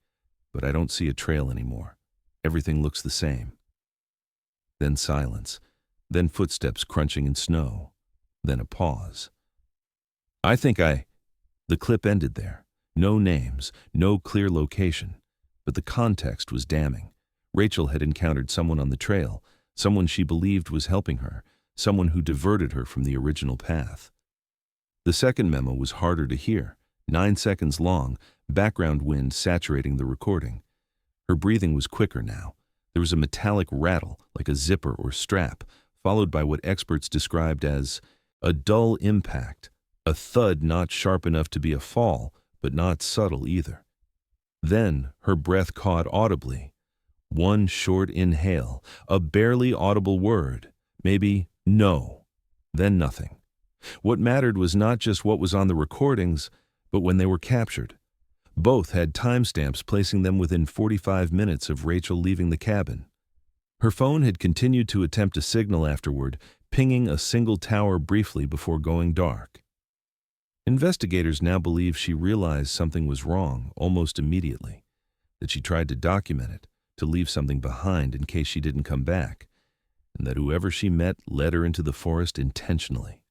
but I don't see a trail anymore. Everything looks the same. Then silence, then footsteps crunching in snow, then a pause. The clip ended there. No names, no clear location, but the context was damning. Rachel had encountered someone on the trail, someone she believed was helping her, someone who diverted her from the original path. The second memo was harder to hear, 9 seconds long, background wind saturating the recording. Her breathing was quicker now. There was a metallic rattle, like a zipper or strap, followed by what experts described as a dull impact, a thud not sharp enough to be a fall, but not subtle either. Then her breath caught audibly. 1 short inhale, a barely audible word, maybe no, then nothing. What mattered was not just what was on the recordings, but when they were captured. Both had timestamps placing them within 45 minutes of Rachel leaving the cabin. Her phone had continued to attempt a signal afterward, pinging a single tower briefly before going dark. Investigators now believe she realized something was wrong almost immediately, that she tried to document it, to leave something behind in case she didn't come back, and that whoever she met led her into the forest intentionally.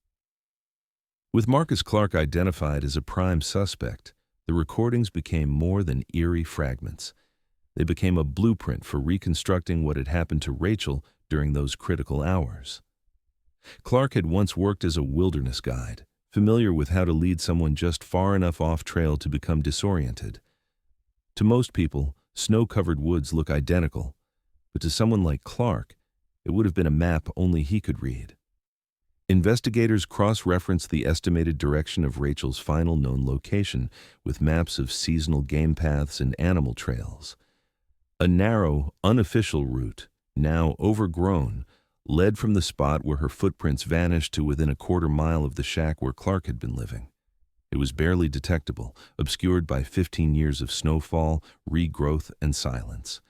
With Marcus Clark identified as a prime suspect, the recordings became more than eerie fragments. They became a blueprint for reconstructing what had happened to Rachel during those critical hours. Clark had once worked as a wilderness guide, familiar with how to lead someone just far enough off trail to become disoriented. To most people, snow-covered woods look identical, but to someone like Clark, it would have been a map only he could read. Investigators cross-referenced the estimated direction of Rachel's final known location with maps of seasonal game paths and animal trails. A narrow, unofficial route, now overgrown, led from the spot where her footprints vanished to within a quarter mile of the shack where Clark had been living. It was barely detectable, obscured by 15 years of snowfall, regrowth, and silence.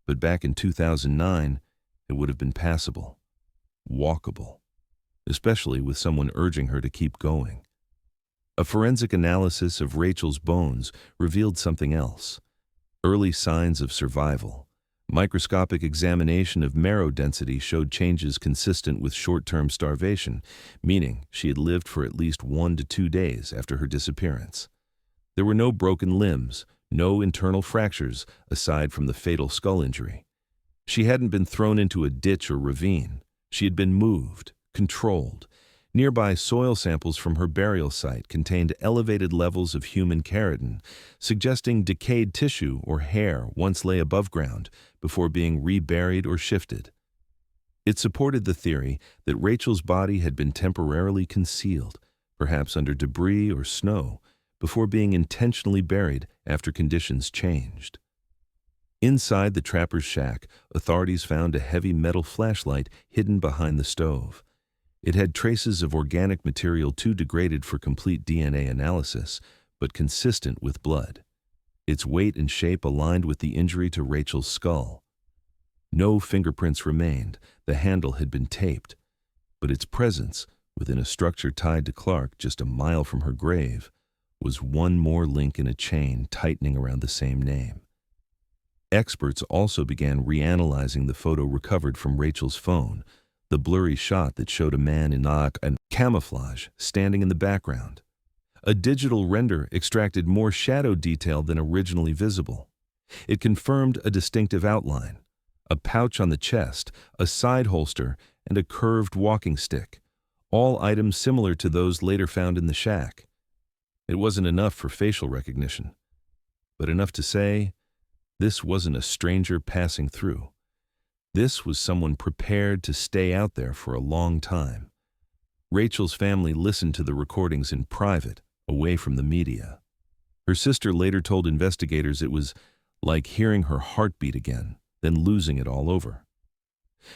But back in 2009, it would have been passable, walkable. especially with someone urging her to keep going. A forensic analysis of Rachel's bones revealed something else: early signs of survival. Microscopic examination of marrow density showed changes consistent with short-term starvation, meaning she had lived for at least 1 to 2 days after her disappearance. There were no broken limbs, no internal fractures, aside from the fatal skull injury. She hadn't been thrown into a ditch or ravine. She had been moved, controlled. Nearby soil samples from her burial site contained elevated levels of human keratin, suggesting decayed tissue or hair once lay above ground before being reburied or shifted. It supported the theory that Rachel's body had been temporarily concealed, perhaps under debris or snow, before being intentionally buried after conditions changed. Inside the trapper's shack, authorities found a heavy metal flashlight hidden behind the stove. It had traces of organic material too degraded for complete DNA analysis, but consistent with blood. Its weight and shape aligned with the injury to Rachel's skull. No fingerprints remained, the handle had been taped, but its presence, within a structure tied to Clark just a mile from her grave, was one more link in a chain tightening around the same name. Experts also began reanalyzing the photo recovered from Rachel's phone, the blurry shot that showed a man in camouflage standing in the background. A digital render extracted more shadow detail than originally visible. It confirmed a distinctive outline: a pouch on the chest, a side holster, and a curved walking stick, all items similar to those later found in the shack. It wasn't enough for facial recognition, but enough to say, this wasn't a stranger passing through. This was someone prepared to stay out there for a long time. Rachel's family listened to the recordings in private, away from the media. Her sister later told investigators it was like hearing her heartbeat again, then losing it all over.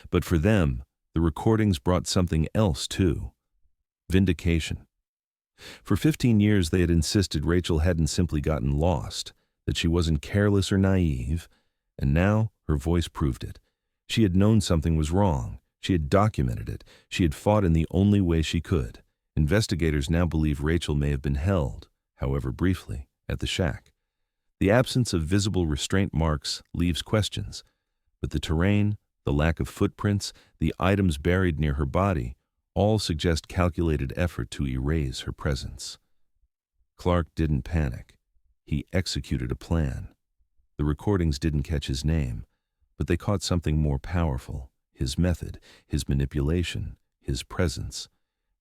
But for them, the recordings brought something else too: vindication. For 15 years they had insisted Rachel hadn't simply gotten lost, that she wasn't careless or naive, and now her voice proved it. She had known something was wrong. She had documented it. She had fought in the only way she could. Investigators now believe Rachel may have been held, however briefly, at the shack. The absence of visible restraint marks leaves questions, but the terrain, the lack of footprints, the items buried near her body, all suggest calculated effort to erase her presence. Clark didn't panic. He executed a plan. The recordings didn't catch his name, but they caught something more powerful: his method, his manipulation, his presence.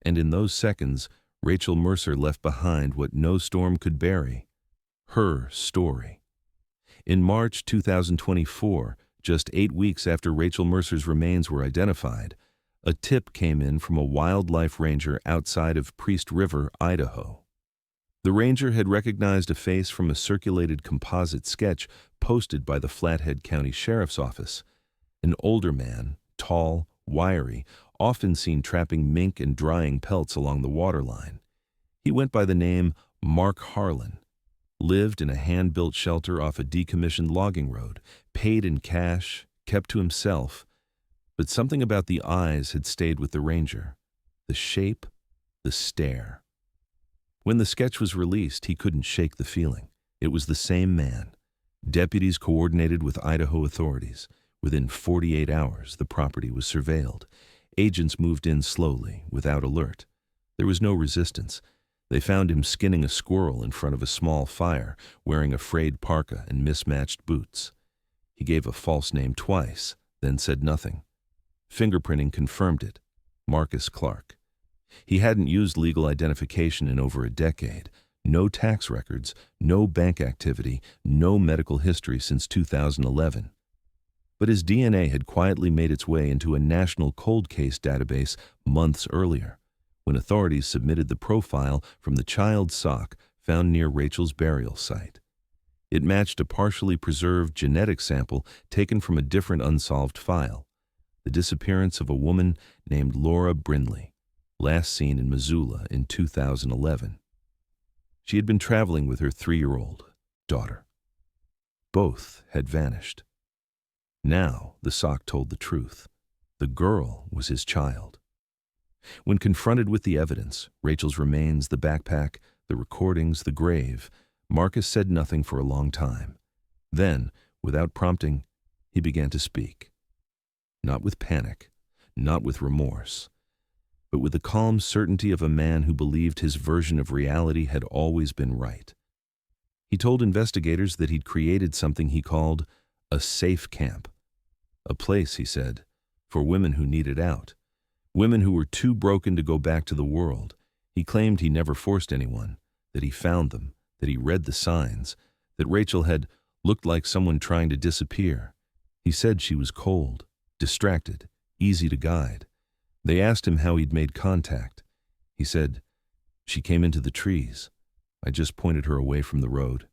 And in those seconds, Rachel Mercer left behind what no storm could bury: her story. In March 2024, just 8 weeks after Rachel Mercer's remains were identified, a tip came in from a wildlife ranger outside of Priest River, Idaho. The ranger had recognized a face from a circulated composite sketch posted by the Flathead County Sheriff's Office. An older man, tall, wiry, often seen trapping mink and drying pelts along the waterline. He went by the name Mark Harlan, lived in a hand-built shelter off a decommissioned logging road, paid in cash, kept to himself. But something about the eyes had stayed with the ranger: the shape, the stare. When the sketch was released, he couldn't shake the feeling. It was the same man. Deputies coordinated with Idaho authorities. Within 48 hours, the property was surveilled. Agents moved in slowly, without alert. There was no resistance. They found him skinning a squirrel in front of a small fire, wearing a frayed parka and mismatched boots. He gave a false name twice, then said nothing. Fingerprinting confirmed it: Marcus Clark. He hadn't used legal identification in over a decade. No tax records, no bank activity, no medical history since 2011. But his DNA had quietly made its way into a national cold case database months earlier, when authorities submitted the profile from the child's sock found near Rachel's burial site. It matched a partially preserved genetic sample taken from a different unsolved file: the disappearance of a woman named Laura Brindley, last seen in Missoula in 2011. She had been traveling with her 3-year-old daughter. Both had vanished. Now the sock told the truth. The girl was his child. When confronted with the evidence, Rachel's remains, the backpack, the recordings, the grave, Marcus said nothing for a long time. Then, without prompting, he began to speak. Not with panic, not with remorse, but with the calm certainty of a man who believed his version of reality had always been right. He told investigators that he'd created something he called a safe camp. A place, he said, for women who needed out. Women who were too broken to go back to the world. He claimed he never forced anyone, that he found them, that he read the signs, that Rachel had looked like someone trying to disappear. He said she was cold, distracted, easy to guide. They asked him how he'd made contact. He said, "She came into the trees. I just pointed her away from the road."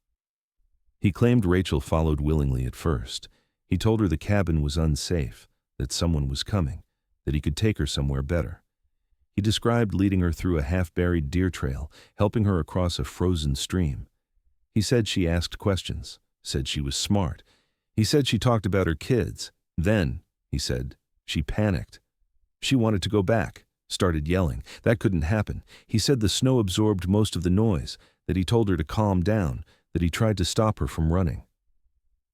He claimed Rachel followed willingly at first. He told her the cabin was unsafe, that someone was coming, that he could take her somewhere better. He described leading her through a half-buried deer trail, helping her across a frozen stream. He said she asked questions, said she was smart. He said she talked about her kids. Then, he said, she panicked. She wanted to go back, started yelling. That couldn't happen. He said the snow absorbed most of the noise, that he told her to calm down, that he tried to stop her from running.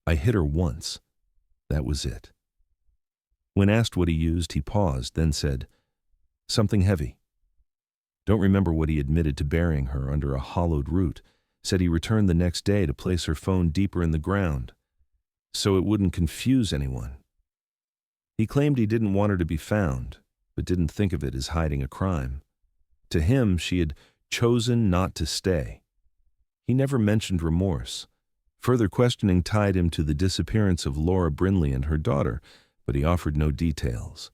"I hit her once. That was it." When asked what he used, he paused, then said, "Something heavy." Don't remember what he admitted to burying her under a hollowed root. Said he returned the next day to place her phone deeper in the ground, so it wouldn't confuse anyone. He claimed he didn't want her to be found, but didn't think of it as hiding a crime. To him, she had chosen not to stay. He never mentioned remorse. Further questioning tied him to the disappearance of Laura Brindley and her daughter, but he offered no details.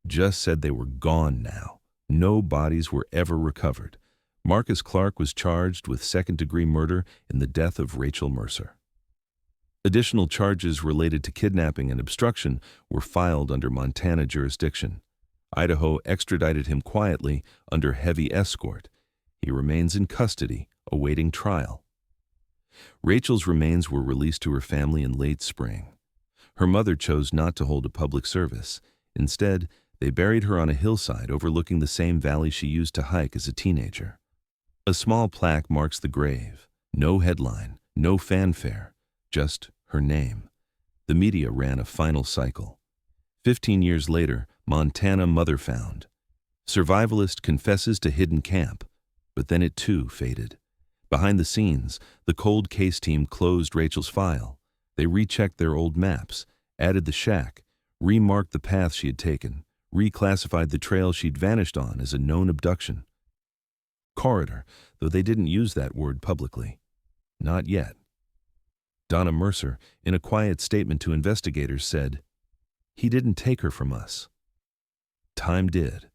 Just said they were gone now. No bodies were ever recovered. Marcus Clark was charged with second-degree murder in the death of Rachel Mercer. Additional charges related to kidnapping and obstruction were filed under Montana jurisdiction. Idaho extradited him quietly under heavy escort. He remains in custody, awaiting trial. Rachel's remains were released to her family in late spring. Her mother chose not to hold a public service. Instead, they buried her on a hillside overlooking the same valley she used to hike as a teenager. A small plaque marks the grave. No headline, no fanfare, just her name. The media ran a final cycle. 15 years later, Montana mother found. Survivalist confesses to hidden camp, but then it too faded. Behind the scenes, the cold case team closed Rachel's file. They rechecked their old maps, added the shack, remarked the path she had taken, reclassified the trail she'd vanished on as a known abduction. Corridor, though they didn't use that word publicly. Not yet. Donna Mercer, in a quiet statement to investigators, said, "He didn't take her from us. Time did.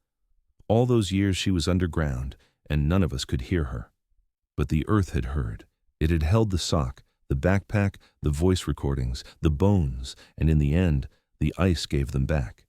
All those years she was underground, and none of us could hear her. But the earth had heard. It had held the sock, the backpack, the voice recordings, the bones, and in the end, the ice gave them back.